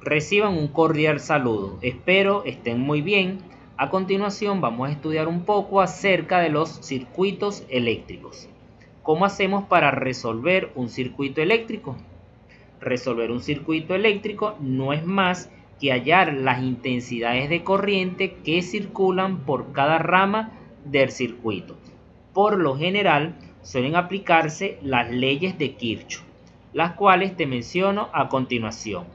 Reciban un cordial saludo, espero estén muy bien. A continuación vamos a estudiar un poco acerca de los circuitos eléctricos. ¿Cómo hacemos para resolver un circuito eléctrico? Resolver un circuito eléctrico no es más que hallar las intensidades de corriente que circulan por cada rama del circuito. Por lo general suelen aplicarse las leyes de Kirchhoff, las cuales te menciono a continuación.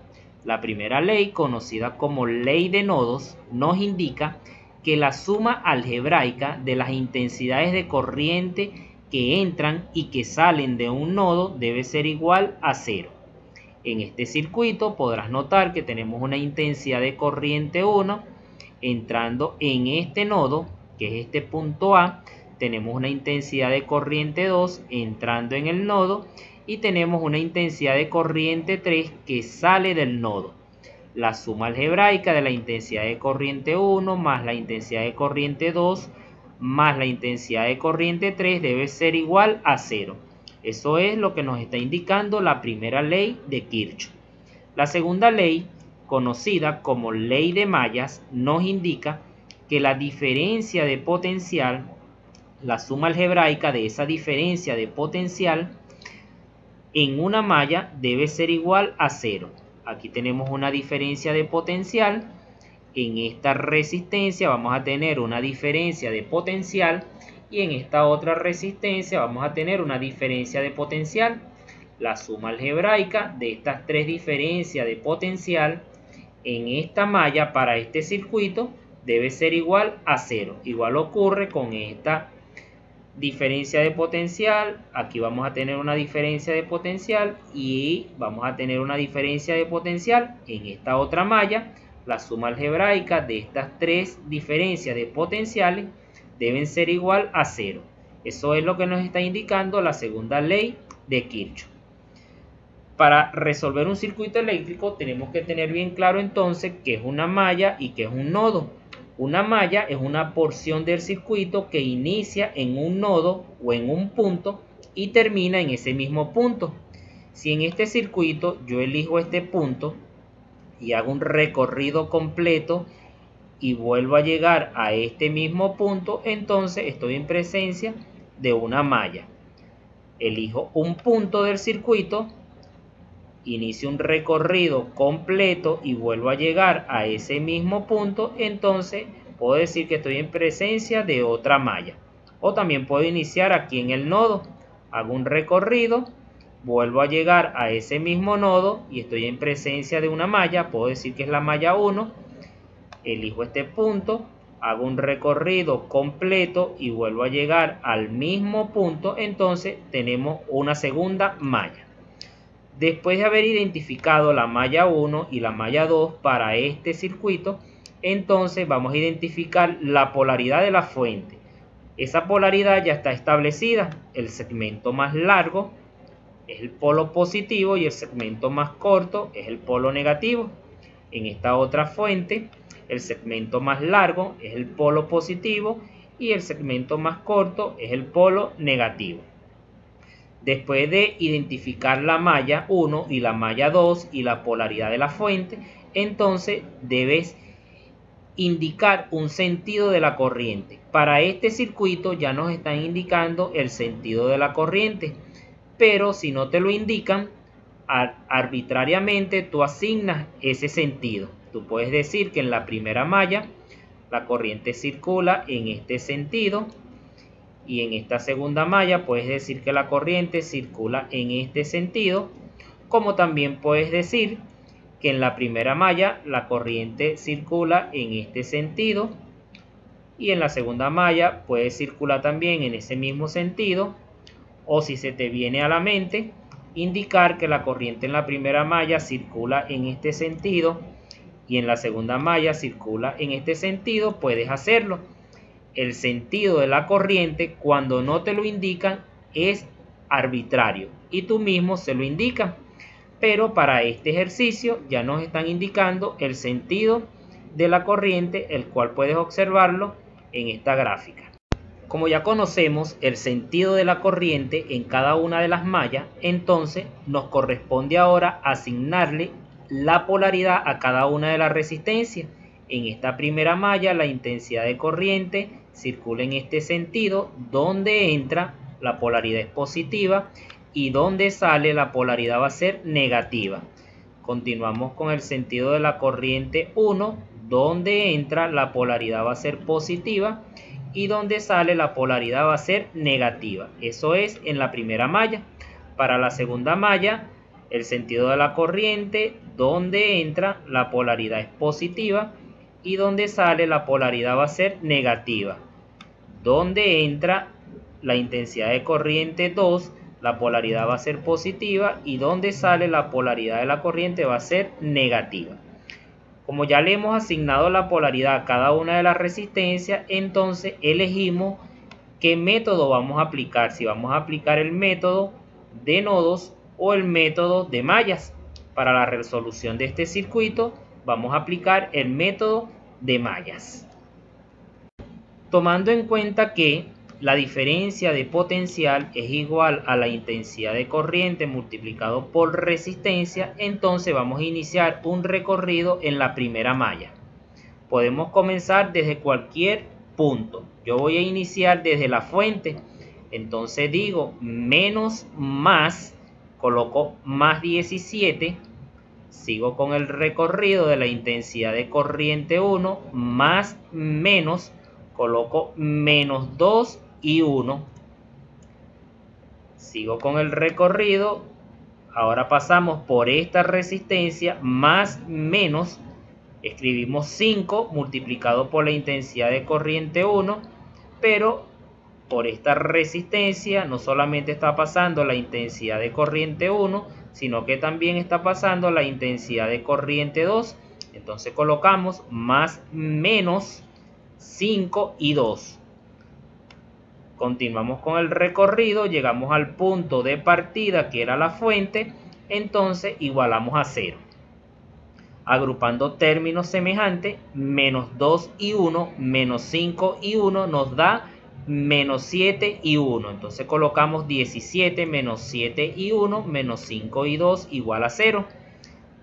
La primera ley, conocida como ley de nodos, nos indica que la suma algebraica de las intensidades de corriente que entran y que salen de un nodo debe ser igual a 0. En este circuito podrás notar que tenemos una intensidad de corriente 1 entrando en este nodo, que es este punto A. Tenemos una intensidad de corriente 2 entrando en el nodo y tenemos una intensidad de corriente 3 que sale del nodo. La suma algebraica de la intensidad de corriente 1 más la intensidad de corriente 2 más la intensidad de corriente 3 debe ser igual a 0. Eso es lo que nos está indicando la primera ley de Kirchhoff. La segunda ley, conocida como ley de mallas, nos indica que la diferencia de potencial, la suma algebraica de esa diferencia de potencial en una malla debe ser igual a 0. Aquí tenemos una diferencia de potencial. En esta resistencia vamos a tener una diferencia de potencial y en esta otra resistencia vamos a tener una diferencia de potencial. La suma algebraica de estas tres diferencias de potencial en esta malla para este circuito debe ser igual a 0. Igual ocurre con esta diferencia de potencial. Aquí vamos a tener una diferencia de potencial y vamos a tener una diferencia de potencial en esta otra malla. La suma algebraica de estas tres diferencias de potenciales deben ser igual a 0. Eso es lo que nos está indicando la segunda ley de Kirchhoff. Para resolver un circuito eléctrico tenemos que tener bien claro entonces qué es una malla y qué es un nodo. Una malla es una porción del circuito que inicia en un nodo o en un punto y termina en ese mismo punto. Si en este circuito yo elijo este punto y hago un recorrido completo y vuelvo a llegar a este mismo punto, entonces estoy en presencia de una malla. Elijo un punto del circuito, inicio un recorrido completo y vuelvo a llegar a ese mismo punto, entonces puedo decir que estoy en presencia de otra malla. O también puedo iniciar aquí en el nodo, hago un recorrido, vuelvo a llegar a ese mismo nodo y estoy en presencia de una malla. Puedo decir que es la malla 1, elijo este punto, hago un recorrido completo y vuelvo a llegar al mismo punto, entonces tenemos una segunda malla. Después de haber identificado la malla 1 y la malla 2 para este circuito, entonces vamos a identificar la polaridad de la fuente. Esa polaridad ya está establecida. El segmento más largo es el polo positivo y el segmento más corto es el polo negativo. En esta otra fuente, el segmento más largo es el polo positivo y el segmento más corto es el polo negativo. Después de identificar la malla 1 y la malla 2 y la polaridad de la fuente, entonces debes indicar un sentido de la corriente. Para este circuito ya nos están indicando el sentido de la corriente, pero si no te lo indican, arbitrariamente tú asignas ese sentido. Tú puedes decir que en la primera malla la corriente circula en este sentido, y en esta segunda malla puedes decir que la corriente circula en este sentido, como también puedes decir que en la primera malla la corriente circula en este sentido y en la segunda malla puede circular también en ese mismo sentido. O si se te viene a la mente indicar que la corriente en la primera malla circula en este sentido y en la segunda malla circula en este sentido, puedes hacerlo. El sentido de la corriente, cuando no te lo indican, es arbitrario y tú mismo se lo indicas. Pero para este ejercicio ya nos están indicando el sentido de la corriente, el cual puedes observarlo en esta gráfica. Como ya conocemos el sentido de la corriente en cada una de las mallas, entonces nos corresponde ahora asignarle la polaridad a cada una de las resistencias. En esta primera malla la intensidad de corriente circula en este sentido, donde entra la polaridad es positiva y donde sale la polaridad va a ser negativa. Continuamos con el sentido de la corriente 1, donde entra la polaridad va a ser positiva y donde sale la polaridad va a ser negativa. Eso es en la primera malla. Para la segunda malla, el sentido de la corriente, donde entra la polaridad es positiva y donde sale la polaridad va a ser negativa. Donde entra la intensidad de corriente 2, la polaridad va a ser positiva y donde sale la polaridad de la corriente va a ser negativa. Como ya le hemos asignado la polaridad a cada una de las resistencias, entonces elegimos qué método vamos a aplicar, si vamos a aplicar el método de nodos o el método de mallas. Para la resolución de este circuito vamos a aplicar el método de mallas. Tomando en cuenta que la diferencia de potencial es igual a la intensidad de corriente multiplicado por resistencia, entonces vamos a iniciar un recorrido en la primera malla. Podemos comenzar desde cualquier punto. Yo voy a iniciar desde la fuente, entonces digo menos más, coloco más 17, sigo con el recorrido de la intensidad de corriente 1, más menos, coloco menos 2 y 1, sigo con el recorrido, ahora pasamos por esta resistencia, más menos, escribimos 5 multiplicado por la intensidad de corriente 1, pero por esta resistencia no solamente está pasando la intensidad de corriente 1, sino que también está pasando la intensidad de corriente 2, entonces colocamos más menos 5 y 2. Continuamos con el recorrido, llegamos al punto de partida que era la fuente, entonces igualamos a 0. Agrupando términos semejantes, menos 2 y 1, menos 5 y 1 nos da menos 7 y 1. Entonces colocamos 17 menos 7 y 1, menos 5 y 2 igual a 0.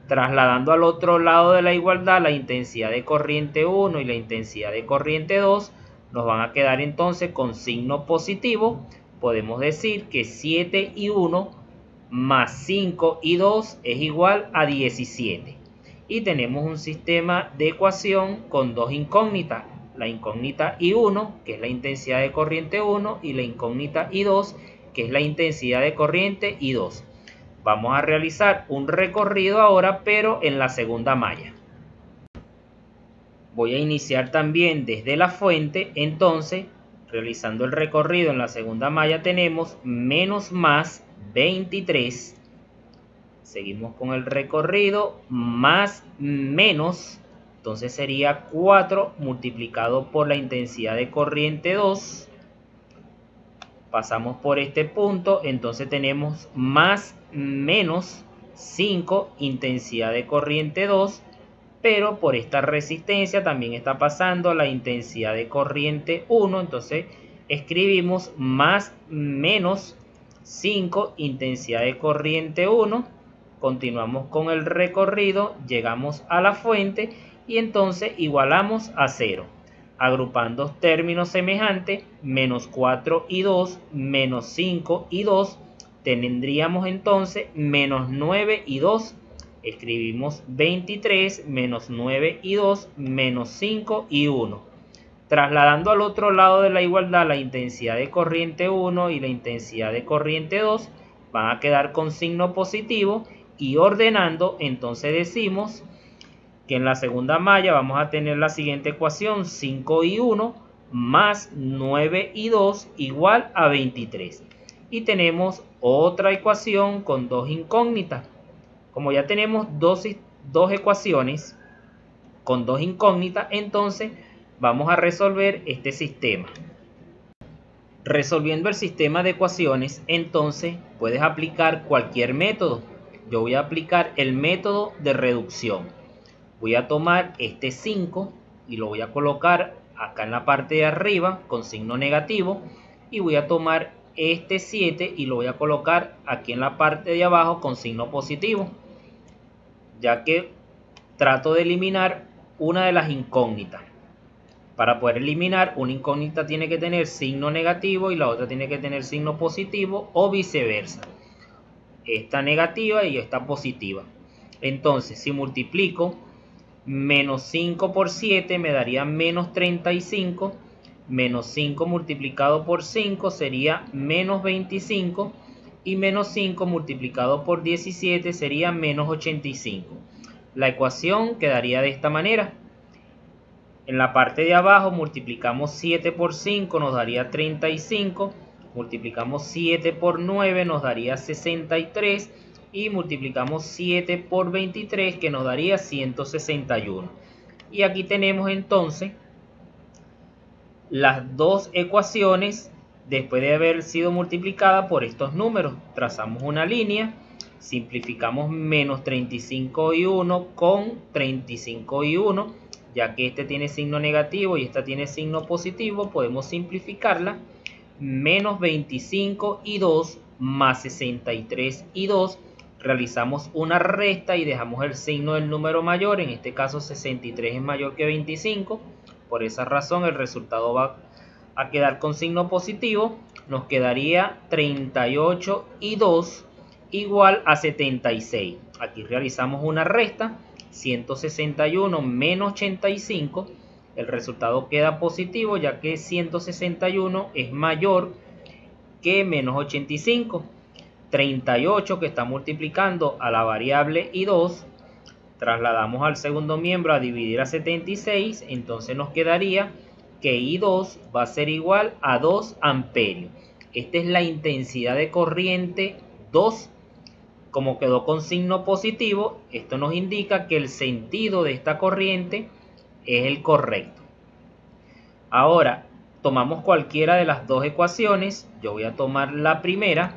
Trasladando al otro lado de la igualdad la intensidad de corriente 1 y la intensidad de corriente 2, nos van a quedar entonces con signo positivo. Podemos decir que 7 y 1 más 5 y 2 es igual a 17. Y tenemos un sistema de ecuación con dos incógnitas. La incógnita I1, que es la intensidad de corriente 1, y la incógnita I2, que es la intensidad de corriente I2. Vamos a realizar un recorrido ahora, pero en la segunda malla. Voy a iniciar también desde la fuente, entonces, realizando el recorrido en la segunda malla tenemos menos más 23. Seguimos con el recorrido, más menos, entonces sería 4 multiplicado por la intensidad de corriente 2. Pasamos por este punto, entonces tenemos más menos 5 intensidad de corriente 2, pero por esta resistencia también está pasando la intensidad de corriente 1, entonces escribimos más menos 5 intensidad de corriente 1, continuamos con el recorrido, llegamos a la fuente y entonces igualamos a 0. Agrupando términos semejantes, menos 4 y 2, menos 5 y 2, tendríamos entonces menos 9 y 2. Escribimos 23 menos 9 y 2, menos 5 y 1. Trasladando al otro lado de la igualdad la intensidad de corriente 1 y la intensidad de corriente 2, van a quedar con signo positivo y ordenando, entonces decimos que en la segunda malla vamos a tener la siguiente ecuación, 5 y 1 más 9 y 2 igual a 23. Y tenemos otra ecuación con dos incógnitas. Como ya tenemos dos ecuaciones con dos incógnitas, entonces vamos a resolver este sistema. Resolviendo el sistema de ecuaciones, entonces puedes aplicar cualquier método. Yo voy a aplicar el método de reducción. Voy a tomar este 5 y lo voy a colocar acá en la parte de arriba con signo negativo. Y voy a tomar este 7 y lo voy a colocar aquí en la parte de abajo con signo positivo. ya que trato de eliminar una de las incógnitas. Para poder eliminar una incógnita tiene que tener signo negativo y la otra tiene que tener signo positivo o viceversa. Esta negativa y esta positiva. Entonces, si multiplico menos 5 por 7 me daría menos 35. Menos 5 multiplicado por 5 sería menos 25. Y menos 5 multiplicado por 17 sería menos 85. La ecuación quedaría de esta manera. En la parte de abajo multiplicamos 7 por 5 nos daría 35. Multiplicamos 7 por 9 nos daría 63. Y multiplicamos 7 por 23 que nos daría 161. Y aquí tenemos entonces las dos ecuaciones después de haber sido multiplicadas por estos números. Trazamos una línea, simplificamos menos 35 y 1 con 35 y 1, ya que este tiene signo negativo y esta tiene signo positivo, podemos simplificarla. Menos 25 y 2 más 63 y 2. Realizamos una resta y dejamos el signo del número mayor, en este caso 63 es mayor que 25, por esa razón el resultado va a quedar con signo positivo, nos quedaría 38 y 2 igual a 76. Aquí realizamos una resta, 161 menos 85, el resultado queda positivo ya que 161 es mayor que menos 85. 38 que está multiplicando a la variable y2, trasladamos al segundo miembro a dividir a 76, entonces nos quedaría que I2 va a ser igual a 2 amperios. Esta es la intensidad de corriente 2. Como quedó con signo positivo, esto nos indica que el sentido de esta corriente es el correcto. Ahora, tomamos cualquiera de las dos ecuaciones. Yo voy a tomar la primera.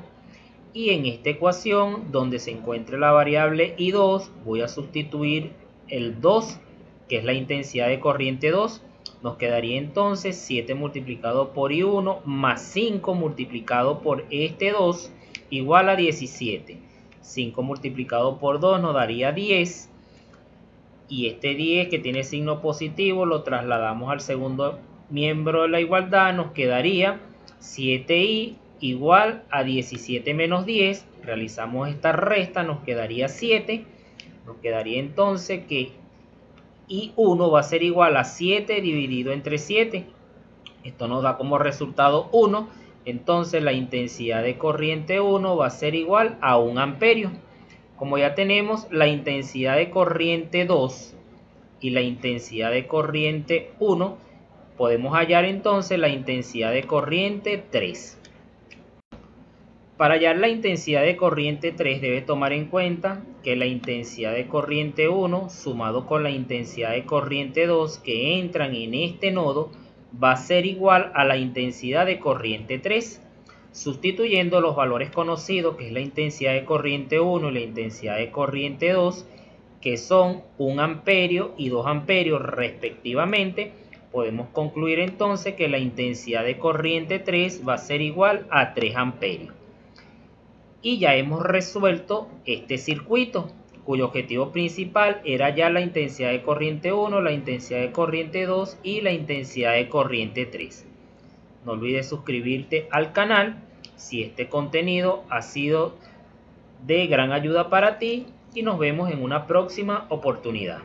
Y en esta ecuación, donde se encuentre la variable I2, voy a sustituir el 2, que es la intensidad de corriente 2. Nos quedaría entonces 7 multiplicado por I1 más 5 multiplicado por este 2 igual a 17. 5 multiplicado por 2 nos daría 10. Y este 10 que tiene signo positivo lo trasladamos al segundo miembro de la igualdad. Nos quedaría 7i igual a 17 menos 10, realizamos esta resta, nos quedaría 7, nos quedaría entonces que I1 va a ser igual a 7 dividido entre 7, esto nos da como resultado 1, entonces la intensidad de corriente 1 va a ser igual a 1 amperio. Como ya tenemos la intensidad de corriente 2 y la intensidad de corriente 1, podemos hallar entonces la intensidad de corriente 3. Para hallar la intensidad de corriente 3 debe tomar en cuenta que la intensidad de corriente 1 sumado con la intensidad de corriente 2 que entran en este nodo va a ser igual a la intensidad de corriente 3. Sustituyendo los valores conocidos, que es la intensidad de corriente 1 y la intensidad de corriente 2, que son 1 amperio y 2 amperios respectivamente, podemos concluir entonces que la intensidad de corriente 3 va a ser igual a 3 amperios. Y ya hemos resuelto este circuito, cuyo objetivo principal era ya la intensidad de corriente 1, la intensidad de corriente 2 y la intensidad de corriente 3. No olvides suscribirte al canal si este contenido ha sido de gran ayuda para ti y nos vemos en una próxima oportunidad.